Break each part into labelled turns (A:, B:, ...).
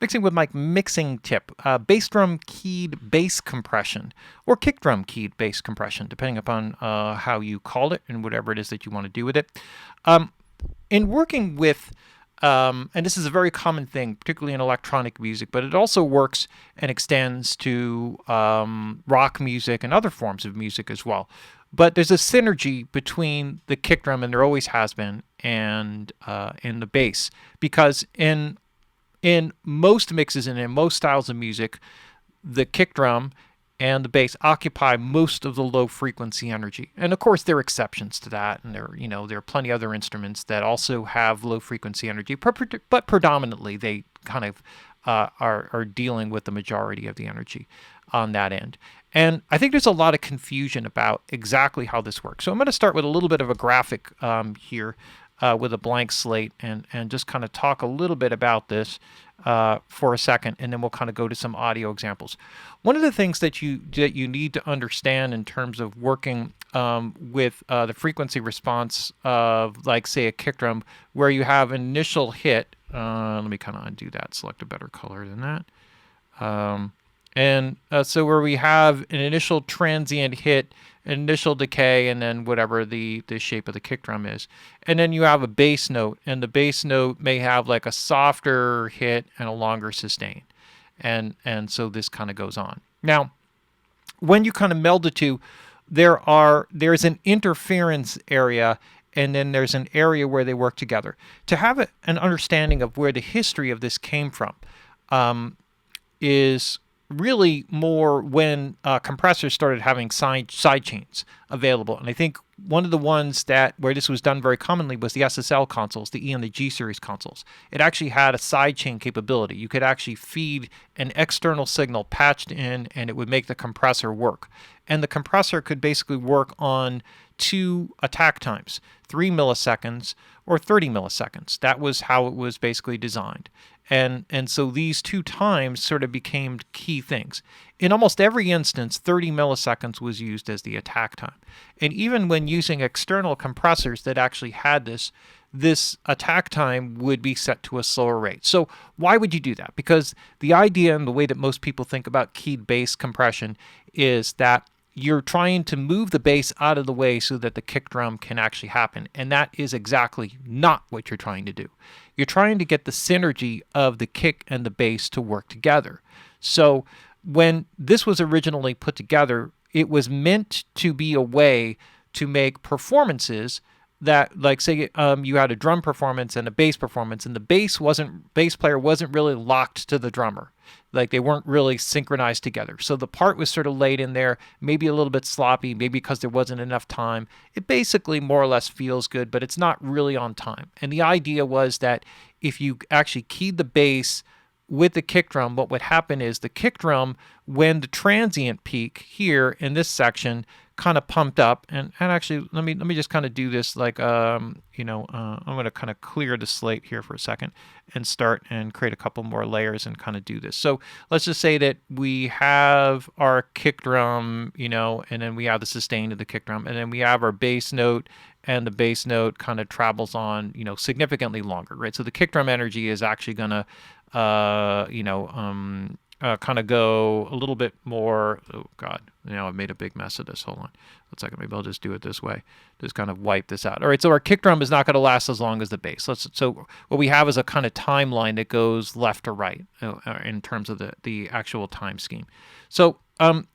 A: mixing with my mixing tip, bass drum keyed bass compression or kick drum keyed bass compression, depending upon how you call it and whatever it is that you want to do with it. In working with and this is a very common thing, particularly in electronic music, but it also works and extends to rock music and other forms of music as well. But there's a synergy between the kick drum, and there always has been, and in the bass, because in most mixes and in most styles of music, the kick drum and the bass occupy most of the low frequency energy. And of course, there are exceptions to that, and there are plenty of other instruments that also have low frequency energy, but predominantly they kind of are dealing with the majority of the energy on that end. And I think there's a lot of confusion about exactly how this works. So I'm going to start with a little bit of a graphic here with a blank slate and just kind of talk a little bit about this for a second, and then we'll kind of go to some audio examples. One of the things that you need to understand in terms of working with the frequency response of, like, say, a kick drum, where you have an initial hit. Let me kind of undo that, select a better color than that. So where we have an initial transient hit, an initial decay, and then whatever the shape of the kick drum is. And then you have a bass note, and the bass note may have like a softer hit and a longer sustain. And so this kind of goes on. Now, when you kind of meld the two, there's an interference area, and then there's an area where they work together. To have an understanding of where the history of this came from is really more when compressors started having side chains available. And I think one of the ones where this was done very commonly was the SSL consoles, the E and the G series consoles. It actually had a side chain capability. You could actually feed an external signal patched in, and it would make the compressor work. And the compressor could basically work on two attack times, 3 milliseconds or 30 milliseconds. That was how it was basically designed. And so these two times sort of became key things. In almost every instance, 30 milliseconds was used as the attack time. And even when using external compressors that actually had this attack time would be set to a slower rate. So why would you do that? Because the idea and the way that most people think about keyed bass compression is that you're trying to move the bass out of the way so that the kick drum can actually happen. And that is exactly not what you're trying to do. You're trying to get the synergy of the kick and the bass to work together. So when this was originally put together, it was meant to be a way to make performances that, like, say you had a drum performance and a bass performance, and the bass player wasn't really locked to the drummer. Like, they weren't really synchronized together. So the part was sort of laid in there, maybe a little bit sloppy, maybe because there wasn't enough time. It basically more or less feels good, but it's not really on time. And the idea was that if you actually keyed the bass with the kick drum, what would happen is the kick drum, when the transient peak here in this section kind of pumped up, and actually let me just kind of do this like I'm going to kind of clear the slate here for a second and start and create a couple more layers and kind of do this. So let's just say that we have our kick drum, and then we have the sustain of the kick drum, and then we have our bass note, and the bass note kind of travels on, significantly longer, right? So the kick drum energy is actually going to kind of go a little bit more. Oh God, I've made a big mess of this. Hold on 1 second. Maybe I'll just do it this way. Just kind of wipe this out. All right, so our kick drum is not going to last as long as the bass. So what we have is a kind of timeline that goes left to right in terms of the actual time scheme. So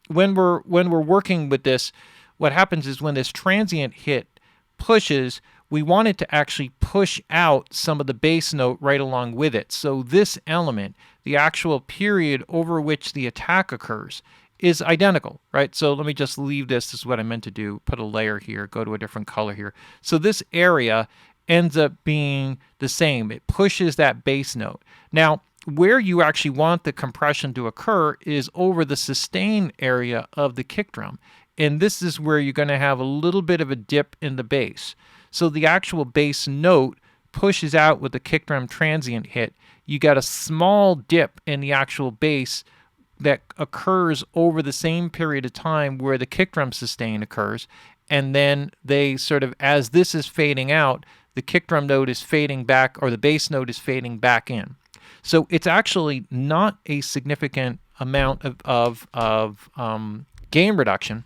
A: when we're working with this, what happens is when this transient hit pushes, we want it to actually push out some of the bass note right along with it. So this element, the actual period over which the attack occurs, is identical, right? So let me just leave this. This is what I meant to do. Put a layer here, go to a different color here. So this area ends up being the same. It pushes that bass note. Now, where you actually want the compression to occur is over the sustain area of the kick drum. And this is where you're going to have a little bit of a dip in the bass. So the actual bass note pushes out with the kick drum transient hit. You got a small dip in the actual bass that occurs over the same period of time where the kick drum sustain occurs. And then they sort of, as this is fading out, the kick drum note is fading back, or the bass note is fading back in. So it's actually not a significant amount of gain reduction.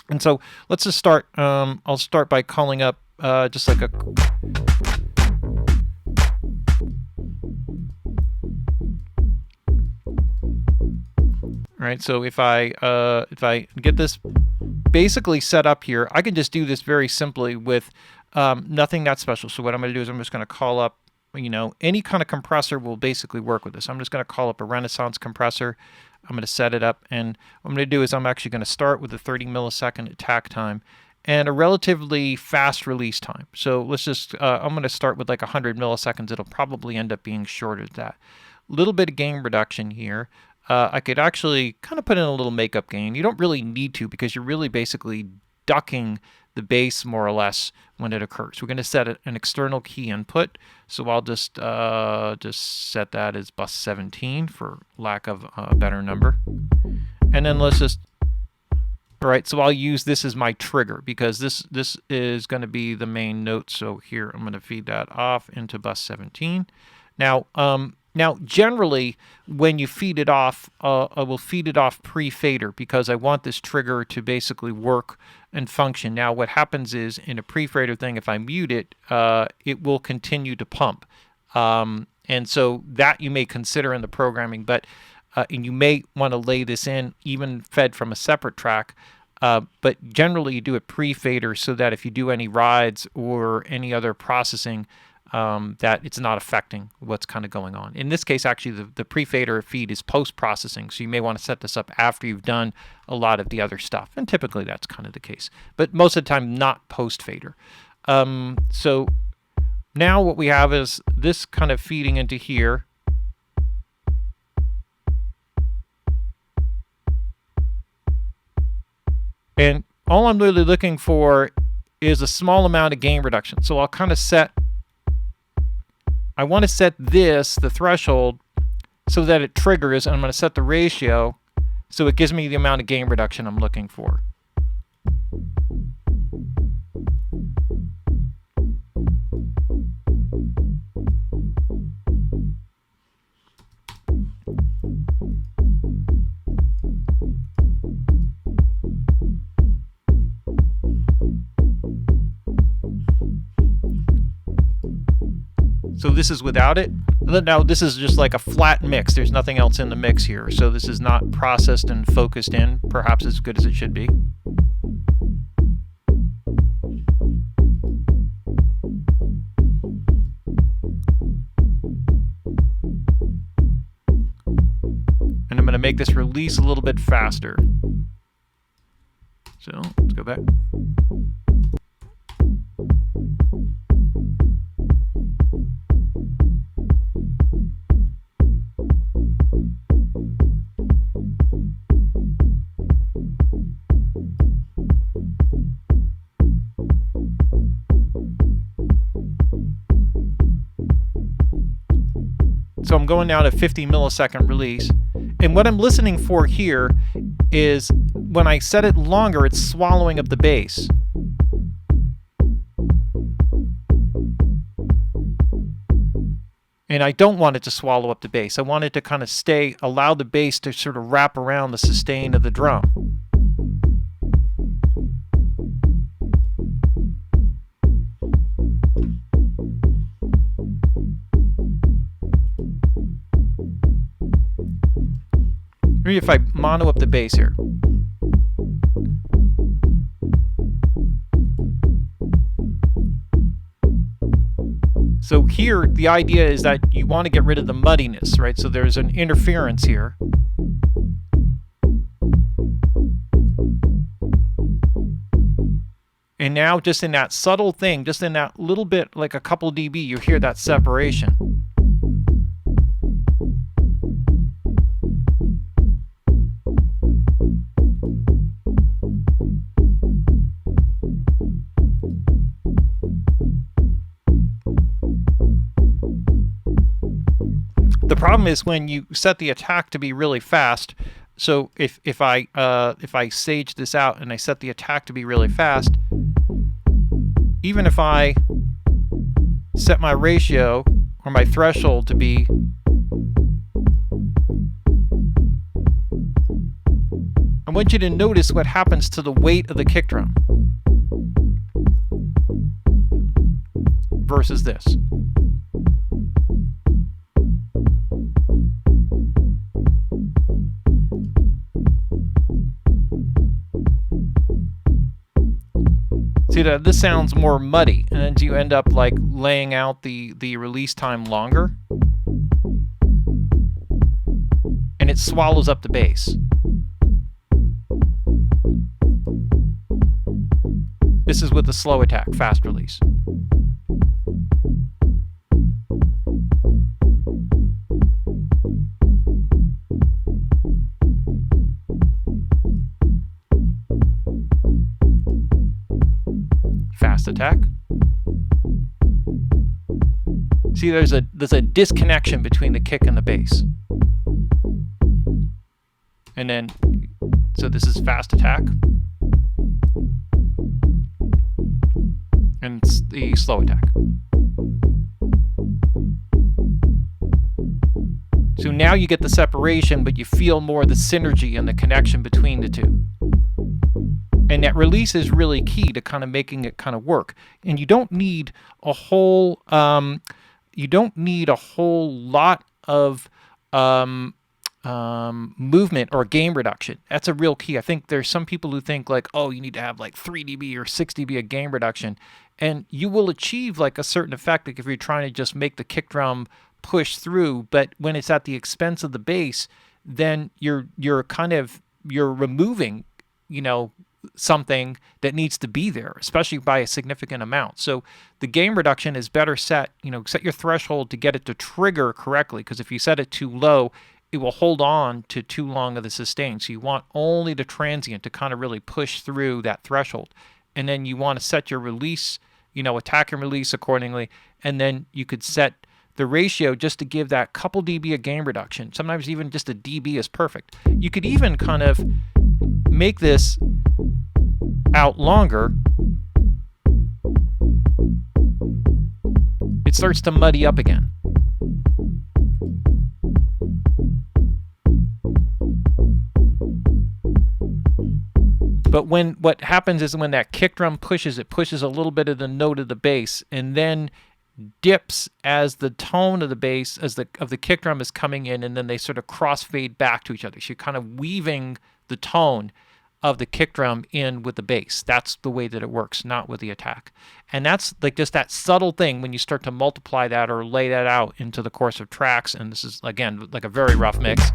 A: And so let's just start. I'll start by calling up just like a. All right, so if I get this basically set up here, I can just do this very simply with nothing that special. So what I'm going to do is I'm just going to call up, any kind of compressor will basically work with this. I'm just going to call up a Renaissance compressor. I'm going to set it up, and what I'm going to do is I'm actually going to start with a 30 millisecond attack time and a relatively fast release time. So let's just, I'm going to start with like 100 milliseconds. It'll probably end up being shorter than that. A little bit of gain reduction here. I could actually kind of put in a little makeup gain. You don't really need to, because you're really basically ducking the bass more or less when it occurs. We're going to set an external key input. So I'll just set that as bus 17 for lack of a better number. And then let's just, all right, so I'll use this as my trigger, because this is going to be the main note. So here I'm going to feed that off into bus 17. Now, generally, when you feed it off, I will feed it off pre-fader, because I want this trigger to basically work and function. Now, what happens is, in a pre-fader thing, if I mute it, it will continue to pump. And so that you may consider in the programming, but and you may want to lay this in even fed from a separate track. But generally, you do it pre-fader so that if you do any rides or any other processing, that it's not affecting what's kind of going on. In this case, actually, the pre-fader feed is post-processing, so you may want to set this up after you've done a lot of the other stuff, and typically that's kind of the case. But most of the time, not post-fader. So now what we have is this kind of feeding into here. And all I'm really looking for is a small amount of gain reduction. So I'll kind of I want to set this, the threshold, so that it triggers, and I'm going to set the ratio so it gives me the amount of gain reduction I'm looking for. So this is without it. Now this is just like a flat mix. There's nothing else in the mix here. So this is not processed and focused in, perhaps as good as it should be. And I'm going to make this release a little bit faster. So let's go back. So I'm going now to 50 millisecond release. And what I'm listening for here is when I set it longer, it's swallowing up the bass. And I don't want it to swallow up the bass. I want it to kind of allow the bass to sort of wrap around the sustain of the drum. Maybe if I mono up the bass here. So here, the idea is that you want to get rid of the muddiness, right? So there's an interference here. And now just in that subtle thing, just in that little bit, like a couple dB, you hear that separation. The problem is when you set the attack to be really fast. So if I stage this out and I set the attack to be really fast, even if I set my ratio or my threshold to be I want you to notice what happens to the weight of the kick drum versus this. See that this sounds more muddy, and you end up like laying out the release time longer, and it swallows up the bass. This is with the slow attack, fast release. Fast attack. See, there's a disconnection between the kick and the bass. And then, so this is fast attack. And it's the slow attack. So now you get the separation, but you feel more the synergy and the connection between the two. And that release is really key to kind of making it kind of work. And you don't need a whole lot of movement or gain reduction. That's a real key. I think there's some people who think like, oh, you need to have like 3 dB or 6 dB of gain reduction, and you will achieve like a certain effect like if you're trying to just make the kick drum push through. But when it's at the expense of the bass, then you're removing, something that needs to be there, especially by a significant amount. So the gain reduction is better set your threshold to get it to trigger correctly, because if you set it too low, it will hold on to too long of the sustain. So you want only the transient to kind of really push through that threshold. And then you want to set your release, attack and release accordingly. And then you could set the ratio just to give that couple dB of gain reduction. Sometimes even just a dB is perfect. You could even kind of make this out longer. It starts to muddy up again. But what happens is when that kick drum pushes, it pushes a little bit of the note of the bass, and then dips as the tone of the bass of the kick drum is coming in, and then they sort of crossfade back to each other. So you're kind of weaving the tone of the kick drum in with the bass. That's the way that it works, not with the attack. And that's like just that subtle thing when you start to multiply that or lay that out into the course of tracks. And this is, again, like a very rough mix.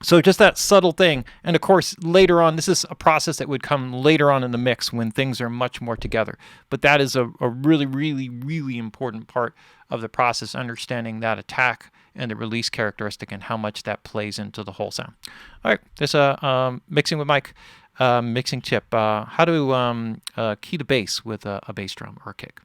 A: So just that subtle thing. And of course, later on, this is a process that would come later on in the mix when things are much more together. But that is a really, really, really important part of the process, understanding that attack and the release characteristic and how much that plays into the whole sound. All right, this Mixing with Mike mixing tip. How to key the bass with a bass drum or a kick.